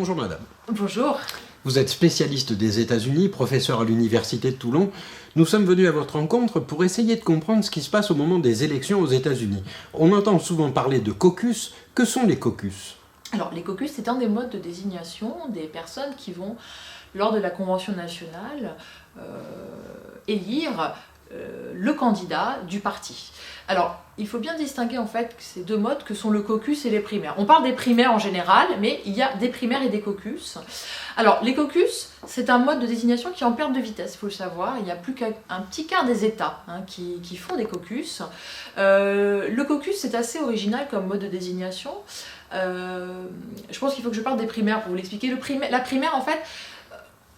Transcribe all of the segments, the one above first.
Bonjour madame. Bonjour. Vous êtes spécialiste des États-Unis, professeur à l'Université de Toulon. Nous sommes venus à votre rencontre pour essayer de comprendre ce qui se passe au moment des élections aux États-Unis. On entend souvent parler de caucus. Que sont les caucus ? Alors, les caucus, c'est un des modes de désignation des personnes qui vont, lors de la Convention nationale, élire le candidat du parti. Alors, il faut bien distinguer en fait ces deux modes que sont le caucus et les primaires. On parle des primaires en général, mais il y a des primaires et des caucus. Alors, les caucus, c'est un mode de désignation qui est en perte de vitesse, il faut le savoir. Il n'y a plus qu'un petit quart des États qui font des caucus. Le caucus, c'est assez original comme mode de désignation. Je pense qu'il faut que je parle des primaires pour vous l'expliquer. La primaire, en fait,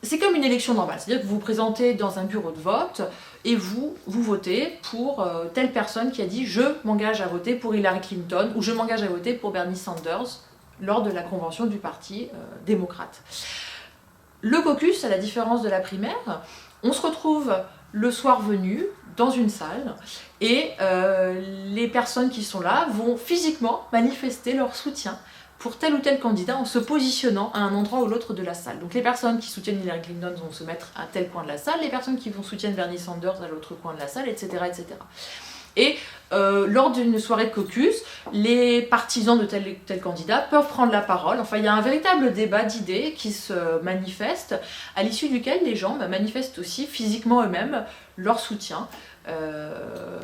c'est comme une élection normale. C'est-à-dire que vous vous présentez dans un bureau de vote et vous votez pour telle personne qui a dit « je m'engage à voter pour Hillary Clinton » ou « je m'engage à voter pour Bernie Sanders » lors de la convention du parti démocrate. Le caucus, à la différence de la primaire, on se retrouve le soir venu dans une salle et les personnes qui sont là vont physiquement manifester leur soutien pour tel ou tel candidat en se positionnant à un endroit ou l'autre de la salle. Donc les personnes qui soutiennent Hillary Clinton vont se mettre à tel coin de la salle, les personnes qui soutiennent Bernie Sanders à l'autre coin de la salle, etc. etc. Et lors d'une soirée de caucus, les partisans de tel et tel candidat peuvent prendre la parole. Enfin, il y a un véritable débat d'idées qui se manifeste, à l'issue duquel les gens manifestent aussi physiquement eux-mêmes leur soutien.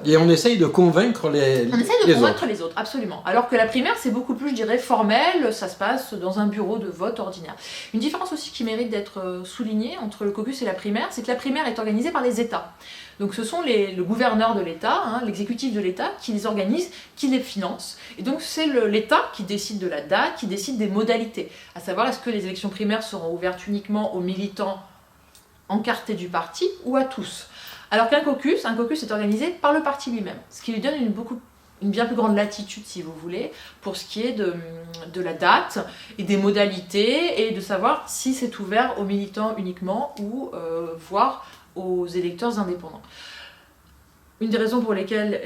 Et on essaye de convaincre les autres. On essaye de convaincre les autres, absolument. Alors que la primaire, c'est beaucoup plus, je dirais, formel, ça se passe dans un bureau de vote ordinaire. Une différence aussi qui mérite d'être soulignée entre le caucus et la primaire, c'est que la primaire est organisée par les États. Donc ce sont le gouverneur de l'État, l'exécutif de l'État, qui les organise, qui les finance. Et donc c'est l'État qui décide de la date, qui décide des modalités. À savoir, est-ce que les élections primaires seront ouvertes uniquement aux militants encartés du parti ou à tous ? Alors qu'un caucus est organisé par le parti lui-même, ce qui lui donne une bien plus grande latitude, si vous voulez, pour ce qui est de la date et des modalités, et de savoir si c'est ouvert aux militants uniquement ou voire aux électeurs indépendants. Une des raisons pour lesquelles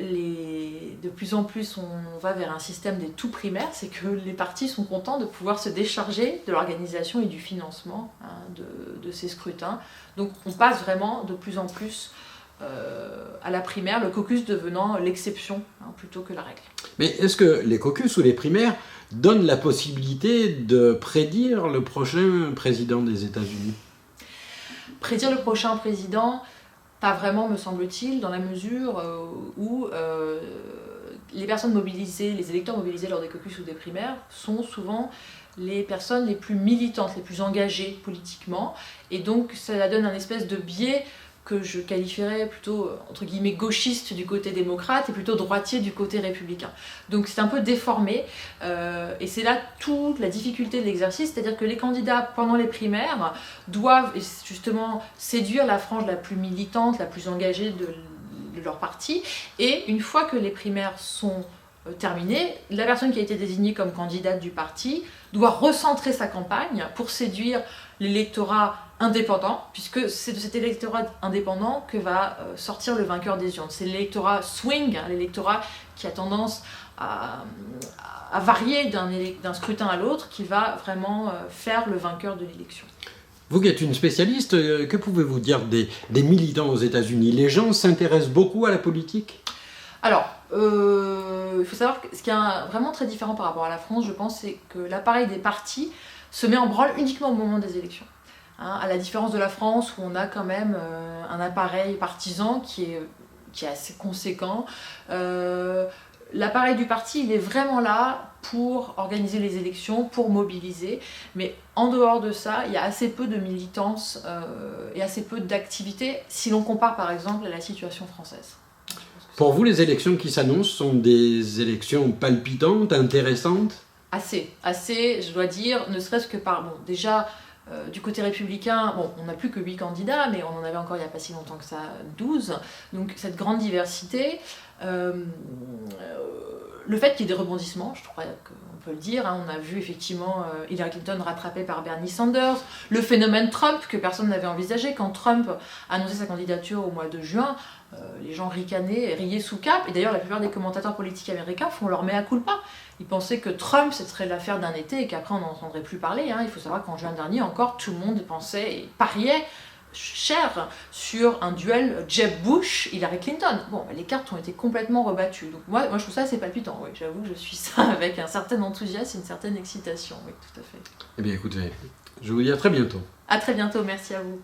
de plus en plus on va vers un système des tout primaires, c'est que les partis sont contents de pouvoir se décharger de l'organisation et du financement de ces scrutins. Donc on passe vraiment de plus en plus à la primaire, le caucus devenant l'exception plutôt que la règle. Mais est-ce que les caucus ou les primaires donnent la possibilité de prédire le prochain président des États-Unis ? Prédire le prochain président, pas vraiment me semble-t-il, dans la mesure où les personnes mobilisées, les électeurs mobilisés lors des caucus ou des primaires sont souvent les personnes les plus militantes, les plus engagées politiquement, et donc ça donne un espèce de biais que je qualifierais plutôt, entre guillemets, gauchiste du côté démocrate et plutôt droitier du côté républicain. Donc c'est un peu déformé, et c'est là toute la difficulté de l'exercice, c'est-à-dire que les candidats, pendant les primaires, doivent justement séduire la frange la plus militante, la plus engagée de leur parti, et une fois que les primaires sont terminées, la personne qui a été désignée comme candidate du parti doit recentrer sa campagne pour séduire l'électorat indépendant, puisque c'est de cet électorat indépendant que va sortir le vainqueur des urnes. C'est l'électorat swing, l'électorat qui a tendance à varier d'un scrutin à l'autre, qui va vraiment faire le vainqueur de l'élection. Vous qui êtes une spécialiste, que pouvez-vous dire des militants aux États-Unis ? Les gens s'intéressent beaucoup à la politique ? Alors, il faut savoir que ce qui est vraiment très différent par rapport à la France, je pense, c'est que l'appareil des partis se met en branle uniquement au moment des élections. À la différence de la France, où on a quand même un appareil partisan qui est assez conséquent, l'appareil du parti, il est vraiment là pour organiser les élections, pour mobiliser, mais en dehors de ça, il y a assez peu de militance et assez peu d'activité, si l'on compare par exemple à la situation française. Pour vous, les élections qui s'annoncent sont des élections palpitantes, intéressantes ? Assez, je dois dire, ne serait-ce que déjà, du côté républicain, on n'a plus que 8 candidats, mais on en avait encore il n'y a pas si longtemps que ça, 12. Donc cette grande diversité, le fait qu'il y ait des rebondissements, je crois qu'on peut le dire, hein, on a vu effectivement Hillary Clinton rattrapée par Bernie Sanders, le phénomène Trump que personne n'avait envisagé. Quand Trump a annoncé sa candidature au mois de juin, les gens ricanaient, riaient sous cap, et d'ailleurs la plupart des commentateurs politiques américains font leur mea culpa. Ils pensaient que Trump, ce serait l'affaire d'un été et qu'après on n'en entendrait plus parler. Hein. Il faut savoir qu'en juin dernier encore, tout le monde pensait et pariait cher sur un duel Jeb Bush-Hillary Clinton. Bon, les cartes ont été complètement rebattues. Donc moi je trouve ça assez palpitant. Oui, j'avoue que je suis ça avec un certain enthousiasme et une certaine excitation. Oui, tout à fait. Eh bien écoutez, je vous dis à très bientôt. À très bientôt, merci à vous.